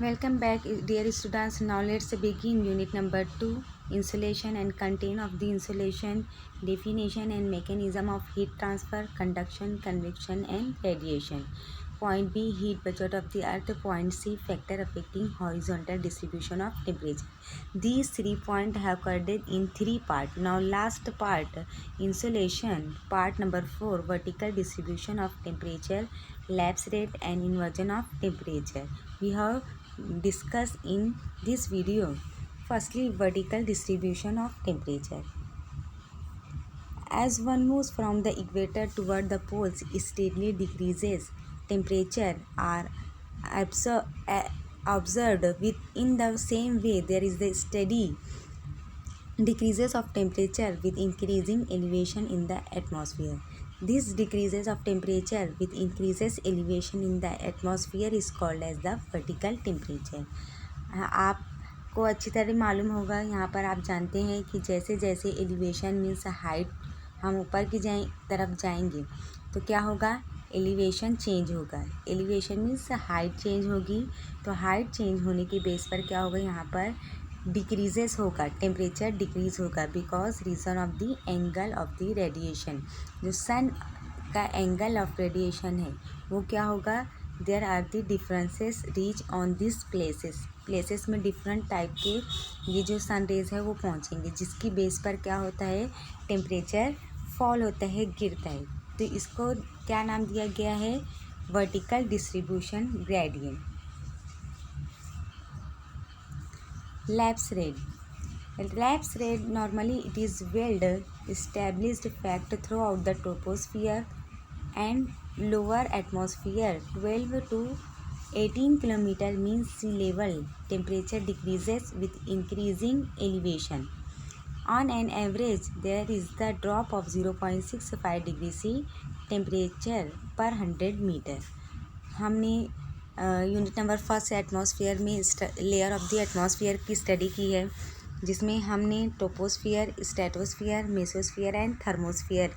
Welcome back, dear students. Now let's begin unit number 2, insulation and content of the insulation, definition and mechanism of heat transfer, conduction, convection and radiation. Point B, heat budget of the earth. Point C, factor affecting horizontal distribution of temperature. These 3 points have covered in 3 parts. Now last part, insulation. Part number 4, vertical distribution of temperature, lapse rate and inversion of temperature. We have discussed in this video. Firstly, vertical distribution of temperature. As one moves from the equator toward the poles, it steadily decreases. Temperature are observed within the same way. There is the steady decreases of temperature with increasing elevation in the atmosphere. This decreases of temperature with increases elevation in the atmosphere is called as the vertical temperature. आपको अच्छी तरह मालूम होगा, यहाँ पर आप जानते हैं कि जैसे जैसे एलिवेशन मीन्स हाइट हम ऊपर की तरफ जाएंगे तो क्या होगा, एलिवेशन चेंज होगा. एलिवेशन मीन्स हाइट चेंज होगी. तो हाइट चेंज होने के बेस पर क्या होगा, यहाँ पर डिक्रीजेस होगा, टेम्परेचर डिक्रीज होगा because reason of the angle of the radiation. जो सन का एंगल ऑफ रेडिएशन है वो क्या होगा, there are the differences reach on this places में डिफरेंट टाइप के ये जो सन रेज है वो पहुंचेंगे, जिसकी बेस पर क्या होता है, टेम्परेचर फॉल होता है, गिरता है. तो इसको क्या नाम दिया गया है, vertical distribution gradient. Lapse rate. Lapse rate normally it is well established fact throughout the troposphere and lower atmosphere. 12 to 18 km means sea level temperature decreases with increasing elevation. On an average, there is the drop of 0.65 degree C temperature per 100 meter. हमने unit number first atmosphere में layer of the atmosphere की study की है, जिसमें हमने troposphere, stratosphere, mesosphere and thermosphere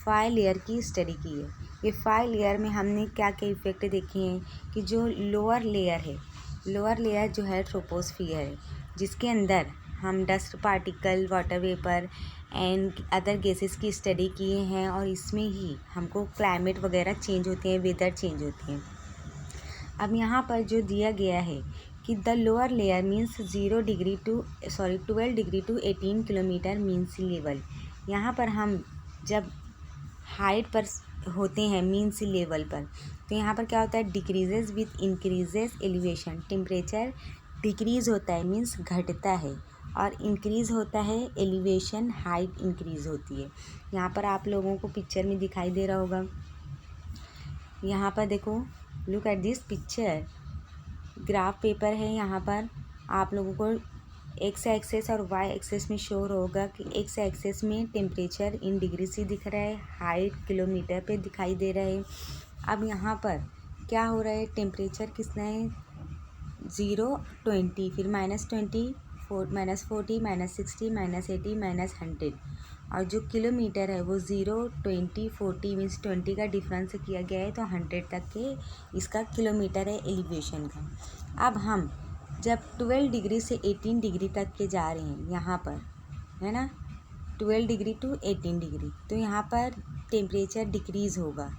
5 layer की study की है. ये 5 लेयर में हमने क्या क्या इफेक्ट देखे हैं कि जो लोअर लेयर जो है ट्रोपोस्फियर है, जिसके अंदर हम dust particle, water vapour and other gases की स्टडी किए हैं और इसमें ही हमको क्लाइमेट वगैरह चेंज होते हैं, वेदर चेंज होते हैं. अब यहाँ पर जो दिया गया है कि the lower layer means 12 degree to 18 kilometre mean sea level. यहाँ पर हम जब हाइट पर होते हैं मीन सी लेवल पर, तो यहाँ पर क्या होता है, decreases with increases elevation. Temperature decrease होता है मीन्स घटता है और इंक्रीज़ होता है एलिवेशन, हाइट इंक्रीज़ होती है. यहाँ पर आप लोगों को पिक्चर में दिखाई दे रहा होगा. यहाँ पर देखो, look at this picture. Graph paper है. यहाँ पर आप लोगों को एक्स एक्सेस और वाई एक्सेस में शो होगा कि एक्स एक्सेस में टेम्परेचर इन डिग्री से दिख रहा है, हाइट किलोमीटर पे दिखाई दे रहा है. अब यहाँ पर क्या हो रहा है, टेम्परेचर कितना है, 0, 20, फिर -20, -40, -60, -80, -100. और जो किलोमीटर है वो 0, 20, 40 मीन्स 20 का डिफरेंस किया गया है, तो 100 तक के इसका किलोमीटर है एलिवेशन का. अब हम जब 12 डिग्री से 18 डिग्री तक के जा रहे हैं, यहाँ पर है ना, 12 डिग्री टू 18 डिग्री, तो यहाँ पर टेम्परेचर डिक्रीज़ होगा,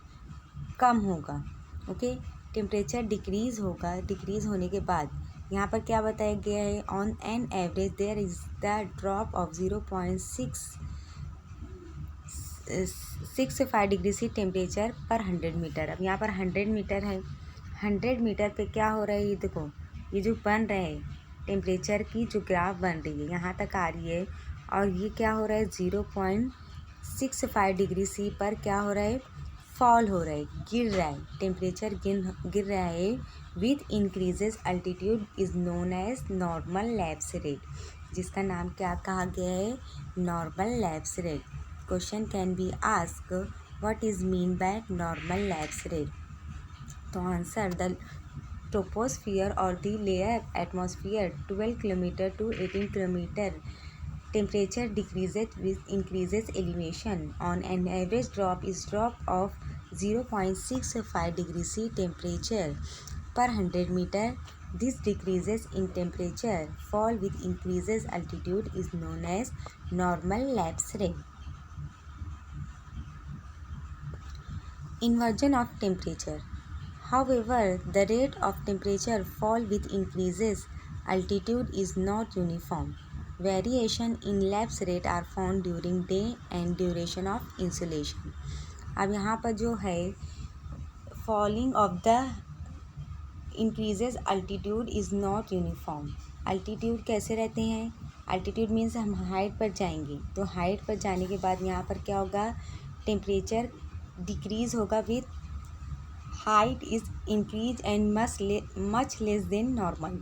कम होगा. ओके, टेम्परेचर डिक्रीज़ होगा. डिक्रीज़ होने के बाद यहाँ पर क्या बताया गया है, on an average there is the drop of 0.65 degree C temperature पर 100 मीटर. अब यहाँ पर 100 मीटर है. 100 मीटर पे क्या हो रहा है, ये देखो, ये जो बन रहा है टेम्परेचर की जो ग्राफ बन रही है यहाँ तक आ रही है, और ये क्या हो रहा है, 0.65 डिग्री सी पर क्या हो रहा है, फॉल हो रहा है, गिर रहा है. टेम्परेचर गिर रहा है with increases altitude is known as normal lapse rate, जिसका नाम क्या कहा गया है, normal lapse rate. Question can be ask, what is mean by normal lapse rate. तो answer, the troposphere or the layer atmosphere 12 kilometer to 18 kilometer temperature decreases with increases elevation. On an average drop of 0.65 degree C temperature per 100 meter. This decreases in temperature fall with increases altitude is known as normal lapse rate. Inversion of temperature. However, the rate of temperature fall with increases altitude is not uniform. Variation in lapse rate are found during day and duration of insolation. अब यहाँ पर जो है falling of the increases altitude is not uniform. altitude कैसे रहते हैं? altitude means हम height पर जाएंगे, तो हाइट पर जाने के बाद यहाँ पर क्या होगा, टेम्परेचर डिक्रीज होगा with height is increase and much less than normal,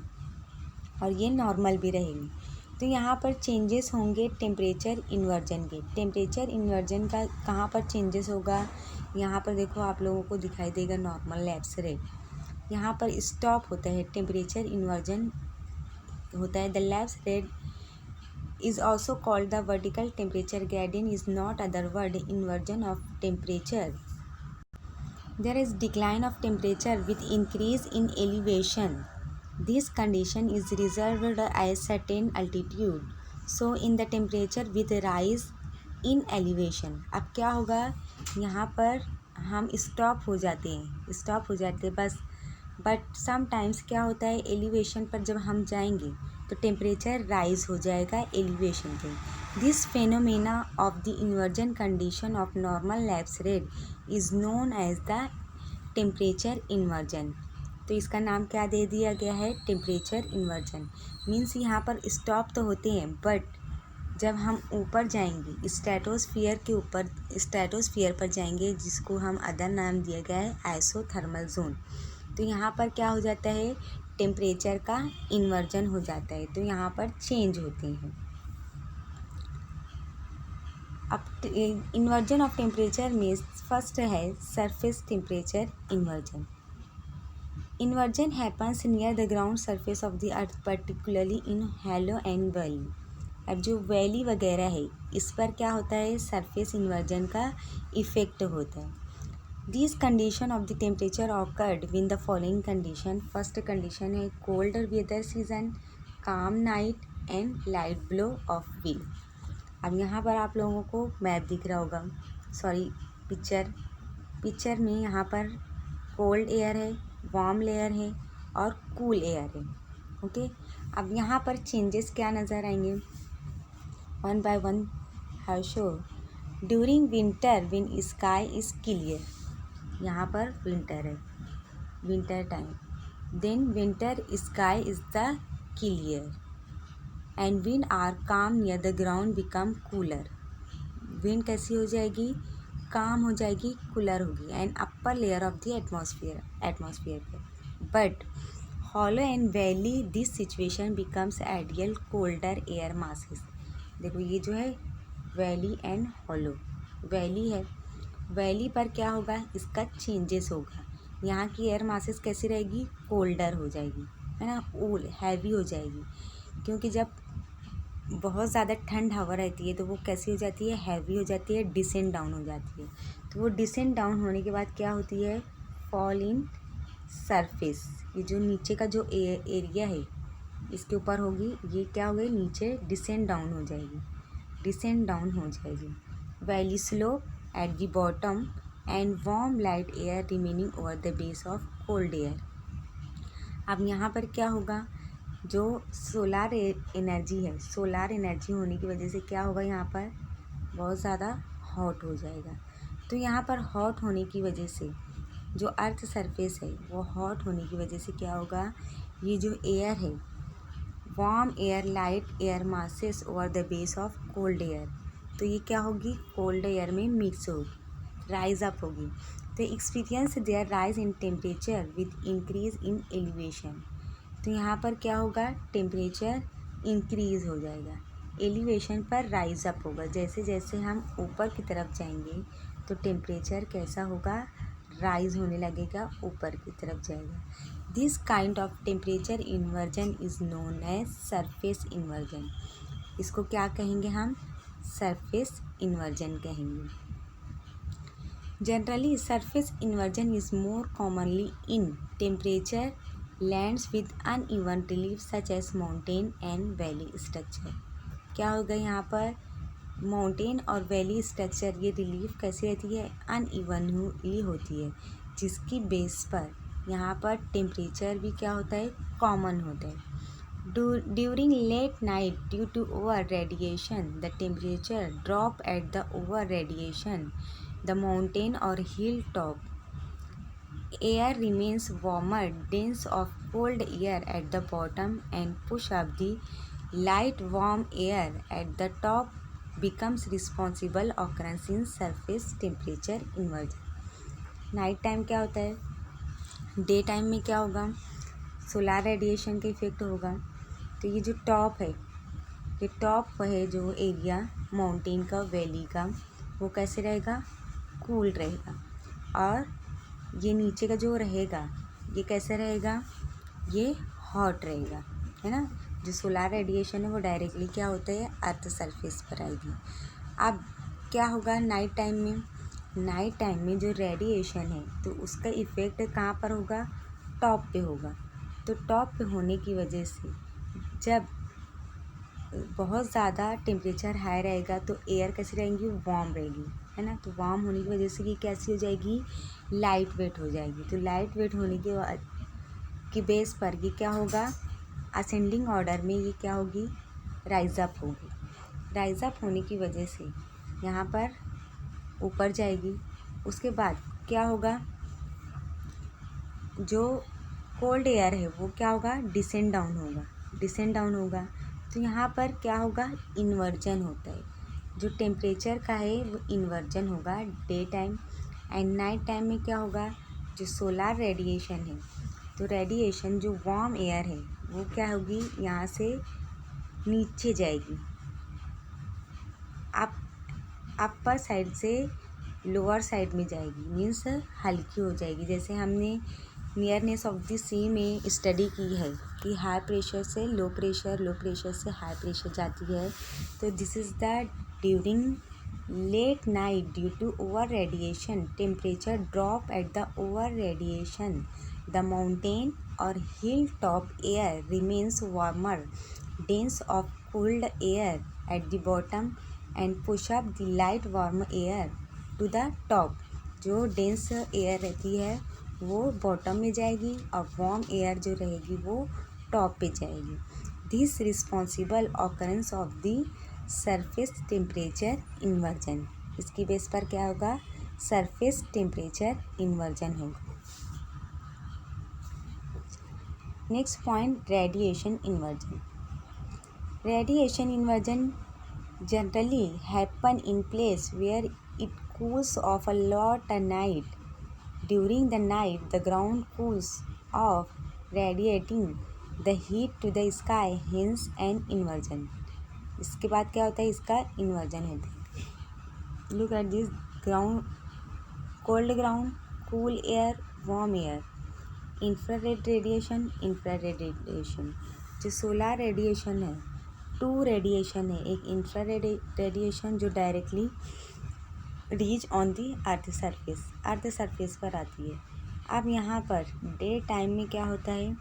और ये नॉर्मल भी रहेंगे. तो यहाँ पर चेंजेस होंगे टेम्परेचर इन्वर्जन के. टेम्परेचर इन्वर्जन का कहाँ पर चेंजेस होगा? यहाँ पर देखो आप लोगों को दिखाई देगा नॉर्मल लैप्स रेट, यहाँ पर स्टॉप होता है, टेम्परेचर इन्वर्जन होता है. The lapse rate is also called the vertical temperature gradient is not other word inversion of temperature. There is decline of temperature with increase in elevation. This condition is reserved at certain altitude. So in the temperature with rise in elevation. अब क्या होगा, यहाँ पर हम stop हो जाते हैं बस. बट समटाइम्स क्या होता है, एलिवेशन पर जब हम जाएंगे तो टेम्परेचर राइज हो जाएगा एलिवेशन पे. This phenomena of the inversion condition of normal lapse rate is known as the temperature inversion. तो इसका नाम क्या दे दिया गया है, टेम्परेचर इन्वर्जन. मीन्स यहाँ पर स्टॉप तो होते हैं, बट जब हम ऊपर जाएंगे स्ट्रेटोस्फीयर पर जाएंगे, जिसको हम अदर नाम दिया गया है आइसोथर्मल जोन, तो यहाँ पर क्या हो जाता है, टेम्परेचर का इन्वर्जन हो जाता है. तो यहाँ पर चेंज होते हैं. अब इन्वर्जन ऑफ टेम्परेचर में फर्स्ट है surface temperature inversion. Inversion happens near the ground surface of the earth, particularly in hello and valley. अब जो वैली वगैरह है इस पर क्या होता है, सरफेस इन्वर्जन का इफेक्ट होता है. This condition of the temperature awkward win the following condition. First condition है कोल्ड वेदर सीजन, काम night and light blow of wind. अब यहाँ पर आप लोगों को मैप दिख रहा होगा, सॉरी पिक्चर में यहाँ पर कोल्ड एयर है, वार्म एयर है और कूल एयर है. ओके, अब यहाँ पर चेंजेस क्या नज़र आएंगे, one by one have show. During winter when sky is clear. यहाँ पर विंटर है, winter time. Then winter sky is the clear and wind are calm near the ground become cooler. Wind कैसी हो जाएगी, calm हो जाएगी, cooler होगी and upper layer of the atmosphere पे. But hollow and valley this situation becomes ideal colder air masses. देखो ये जो है वैली एंड हॉलो, वैली है, वैली पर क्या होगा, इसका चेंजेस होगा. यहाँ की एयर मासेस कैसी रहेगी, कोल्डर हो जाएगी, है ना, ओल हैवी हो जाएगी. क्योंकि जब बहुत ज़्यादा ठंड हवा रहती है तो वो कैसी हो जाती है, हैवी हो जाती है, डिसेंड डाउन हो जाती है. तो वो डिसेंड डाउन होने के बाद क्या होती है, फॉल इन सरफेस. ये जो नीचे का जो एरिया है इसके ऊपर होगी, ये क्या हो गई, नीचे डिसेंड डाउन हो जाएगी. Valley slope at the bottom and warm light air remaining over the base of cold air. अब यहाँ पर क्या होगा, जो सोलार एनर्जी है, सोलार एनर्जी होने की वजह से क्या होगा, यहाँ पर बहुत ज़्यादा हॉट हो जाएगा. तो यहाँ पर हॉट होने की वजह से जो अर्थ सरफेस है वो हॉट होने की वजह से क्या होगा, ये जो एयर है, warm air light air masses over the base of cold air, तो ये क्या होगी, कोल्ड एयर में मिक्स होगी, राइज अप होगी. तो experience there rise in temperature with increase in elevation. तो यहाँ पर क्या होगा, टेम्परेचर इंक्रीज हो जाएगा, एलिवेशन पर राइज अप होगा. जैसे जैसे हम ऊपर की तरफ जाएंगे तो टेम्परेचर कैसा होगा, राइज होने लगेगा, ऊपर की तरफ जाएगा. This kind of temperature inversion is known as surface inversion. इसको क्या कहेंगे हम, सरफेस इन्वर्जन कहेंगे. Generally surface inversion is more commonly in temperature lands with uneven relief such as mountain and valley structure. क्या होगा यहाँ पर, माउंटेन और वैली स्ट्रक्चर ये रिलीफ कैसी रहती है, अनइवनली होती है, जिसकी बेस पर यहाँ पर टेम्परेचर भी क्या होता है, कॉमन होता है। During late night, due to over radiation, the temperature drop at the over radiation. The mountain or hilltop air remains warmer, dense of cold air at the bottom and push up the light warm air at the top becomes responsible occurrence in surface temperature inversion. Night time क्या होता है, day time में क्या होगा, solar radiation का effect होगा। तो ये जो टॉप है, ये टॉप है जो एरिया माउंटेन का, वैली का, वो कैसे रहेगा, कूल रहेगा। और ये नीचे का जो रहेगा ये कैसे रहेगा, ये हॉट रहेगा, है ना। जो सोलार रेडिएशन है वो डायरेक्टली क्या होता है, अर्थ सरफेस पर आएगी। अब क्या होगा नाइट टाइम में, नाइट टाइम में जो रेडिएशन है तो उसका इफ़ेक्ट कहाँ पर होगा, टॉप पे होगा। तो टॉप पे होने की वजह से जब बहुत ज़्यादा टेम्परेचर हाई रहेगा तो एयर कैसी रहेंगी, वार्म रहेगी, है ना। तो वार्म होने की वजह से ये कैसी हो जाएगी, लाइट वेट हो जाएगी। तो लाइट वेट होने के बाद की बेस पर ये क्या होगा, असेंडिंग ऑर्डर में ये क्या होगी, राइज अप होगी। राइज अप होने की वजह से यहाँ पर ऊपर जाएगी। उसके बाद क्या होगा, जो कोल्ड एयर है वो क्या होगा, डिसेंड डाउन होगा, डिसेंड डाउन होगा। तो यहाँ पर क्या होगा, इन्वर्जन होता है। जो टेम्परेचर का है वो इन्वर्जन होगा day time. And night time में क्या होगा, जो सोलार रेडिएशन है तो रेडिएशन जो वार्म एयर है वो क्या होगी, यहाँ से नीचे जाएगी, अपर साइड से लोअर साइड में जाएगी, मीन्स हल्की हो जाएगी। जैसे हमने नियरनेस ऑफ द सी में स्टडी की है कि हाई प्रेशर से लो प्रेशर, लो प्रेशर से हाई प्रेशर जाती है। तो this is the during late night due to over radiation temperature drop at the over radiation the mountain और hill top air remains warmer, dense of cooled air at the bottom and push up the light warm air to the top। जो dense air रहती है वो bottom में जाएगी और warm air जो रहेगी वो टॉप पे जाएगी। This responsible occurrence of the surface temperature inversion. इसकी बेस पर क्या होगा, सरफेस टेम्परेचर इन्वर्जन होगा। Next point, radiation inversion. Radiation inversion generally happen in place where it cools off a lot at night. During the night, the ground cools off, radiating the heat to the sky, hence an inversion. इसके बाद क्या होता है, इसका inversion होता है। Look at this ground, cold ground, cool air, warm air, infrared radiation, जो solar radiation है, टू रेडिएशन है। एक इंफ्रारेड रेडिएशन जो directly reach on the earth surface, earth surface पर आती है। अब यहाँ पर डे टाइम में क्या होता है,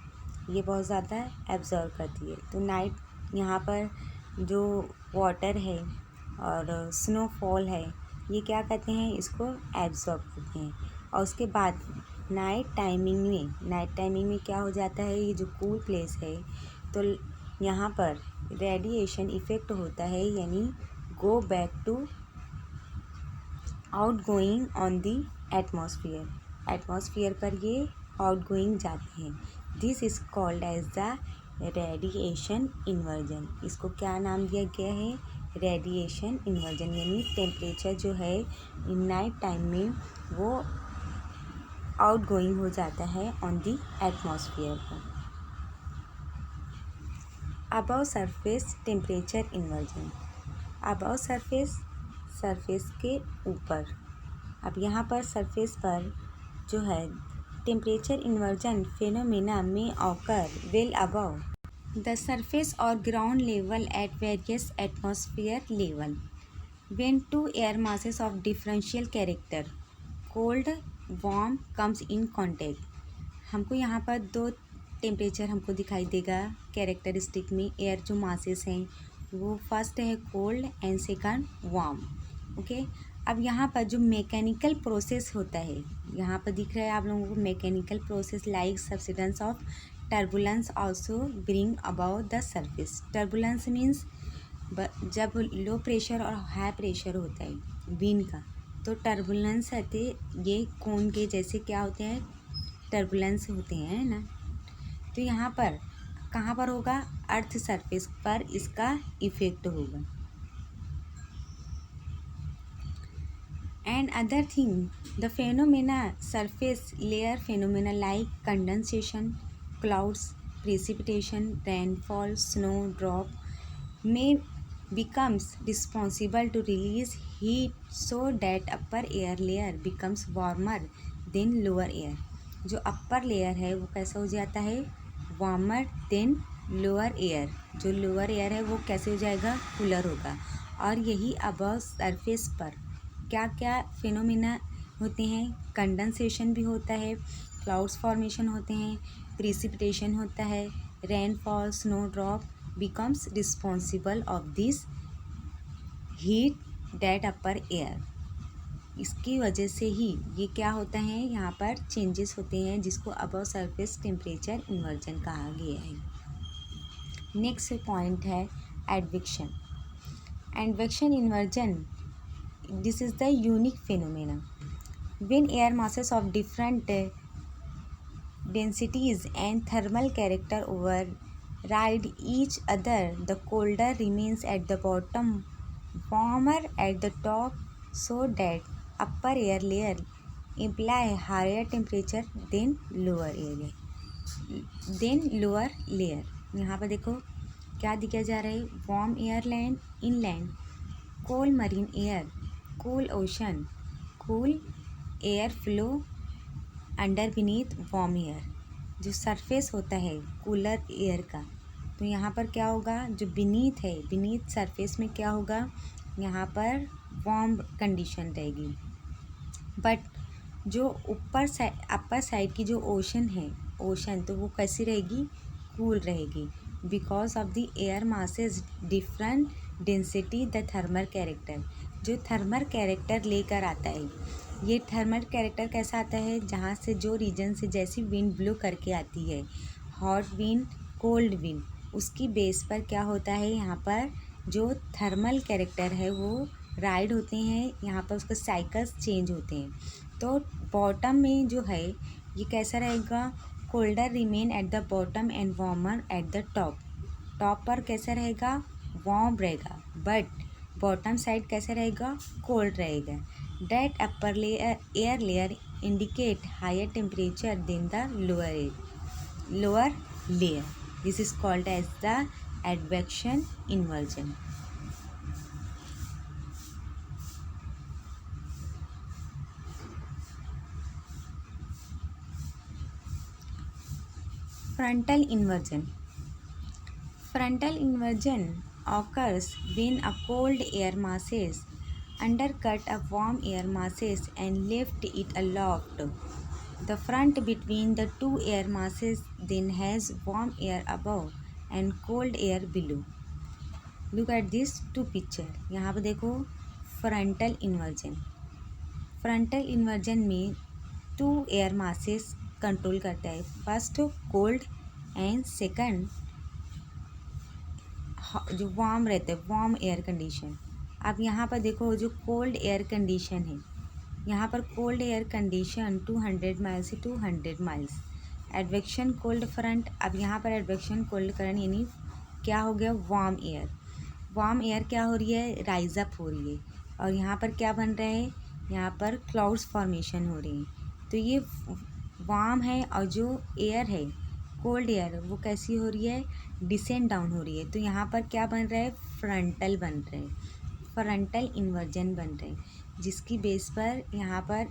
ये बहुत ज़्यादा एब्जॉर्व करती है। तो नाइट यहाँ पर जो वाटर है और स्नोफॉल है ये क्या कहते हैं, इसको एब्जॉर्ब करते हैं। और उसके बाद नाइट टाइमिंग में क्या हो जाता है, ये जो कूल प्लेस है तो यहाँ पर रेडिएशन इफ़ेक्ट होता है, यानी go back to out going on the atmosphere. Atmosphere पर ये आउट गोइंग जाते हैं। This is called as the radiation inversion. इसको क्या नाम दिया गया है, रेडिएशन इन्वर्जन। यानी टेम्परेचर जो है इन नाइट टाइम में वो आउट गोइंग हो जाता है ऑन दी एटमॉस्फेयर पर। Above surface temperature inversion. Above surface के ऊपर। अब यहाँ पर सरफेस पर जो है टेम्परेचर इन्वर्जन फेनोमेना में occur well above the surface और ground level at various atmosphere level when two air masses of differential character cold warm comes in contact. हमको यहाँ पर दो टेम्परेचर हमको दिखाई देगा कैरेक्टरिस्टिक में। एयर जो मासेस हैं वो फर्स्ट है cold and second warm. Okay, अब यहाँ पर जो मैकेनिकल प्रोसेस होता है, यहाँ पर दिख रहा है आप लोगों को mechanical process like subsidence of turbulence also bring about the surface. Turbulence means जब लो प्रेशर और हाई प्रेशर होता है विंड का, तो टर्बुलेंस आते ये कोन के जैसे क्या होते हैं, टर्बुलेंस होते हैं ना। तो यहाँ पर कहाँ पर होगा, अर्थ सरफेस पर इसका इफेक्ट होगा। And other thing the phenomena surface layer phenomena like condensation, clouds, precipitation, rainfall, snow drop may becomes responsible to release heat so that upper air layer becomes warmer than lower air। जो upper layer है वो कैसा हो जाता है, warmer than lower air. जो lower air है वो कैसे हो जाएगा, कूलर होगा। और यही अबव सरफेस पर क्या क्या फिनोमिना होते हैं, कंडेंसेशन भी होता है, क्लाउड्स फॉर्मेशन होते हैं, प्रेसिपिटेशन होता है, rainfall, snow drop becomes responsible of this heat that upper air। इसकी वजह से ही ये क्या होता है, यहाँ पर चेंजेस होते हैं जिसको अबव सरफेस टेम्परेचर इन्वर्जन कहा गया है। नेक्स्ट पॉइंट है advection. Advection inversion, this is the unique phenomena when air masses of different densities and thermal character override each other, the colder remains at the bottom, warmer at the top, so that upper air layer imply higher temperature than lower layer। यहाँ पर देखो क्या दिखाया जा रहा है, warm air land inland, cold marine air, cool ocean, cool air flow under beneath warm air. जो surface होता है कूलर एयर का, तो यहाँ पर क्या होगा, जो बीनीथ है, बीनीथ सरफेस में क्या होगा, यहाँ पर वार्म कंडीशन रहेगी। बट जो अपर साइड की जो ओशन है, ओशन तो वो कैसी रहेगी, कूल रहेगी। Because of the air masses different density the thermal character, जो थर्मल कैरेक्टर लेकर आता है। ये थर्मल कैरेक्टर कैसा आता है, जहाँ से जो रीजन से जैसी विंड ब्लो करके आती है, हॉट विंड, कोल्ड विंड, उसकी बेस पर क्या होता है, यहाँ पर जो थर्मल कैरेक्टर है वो राइड होते हैं, यहाँ पर उसके साइकिल्स चेंज होते हैं। तो बॉटम में जो है ये कैसा रहेगा, colder remain at the bottom and warmer at the top. Top पर कैसा रहेगा, वार्म रहेगा, बट बॉटम साइड कैसा रहेगा, कोल्ड रहेगा। That upper air layer indicate higher temperature than the lower layer. This is called as the advection inversion. Frontal inversion. Frontal inversion occurs when a cold air masses undercut a warm air masses and lift it aloft. The front between the two air masses then has warm air above and cold air below. Look at this two picture. यहाँ पर देखो frontal inversion. Frontal inversion में two air masses control करता है, first cold and second जो warm रहता है, warm air condition. अब यहाँ पर देखो जो कोल्ड एयर कंडीशन है, यहाँ पर कोल्ड एयर कंडीशन 200 माइल्स से 200 माइल्स, एडवेक्शन कोल्ड फ्रंट। अब यहाँ पर एडवेक्शन कोल्ड करंट यानी क्या हो गया, वार्म एयर। वार्म एयर क्या हो रही है, राइज अप हो रही है, और यहाँ पर क्या बन रहा है, यहाँ पर क्लाउड्स फॉर्मेशन हो रही है। तो ये वार्म है, और जो एयर है कोल्ड एयर वो कैसी हो रही है, डिसेंड डाउन हो रही है। तो यहाँ पर क्या बन रहा है, फ्रंटल बन रहे हैं, फ्रंटल इन्वर्जन बन रहे हैं, जिसकी बेस पर यहाँ पर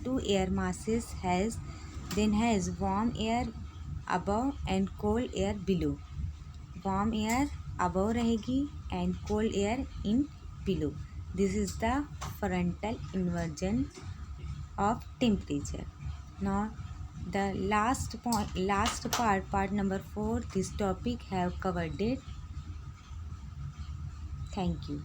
two air masses has warm air above and cold air below. Warm air above रहेगी and cold air in below. This is the frontal inversion of temperature. Now The last part number 4, this topic have covered it. Thank you.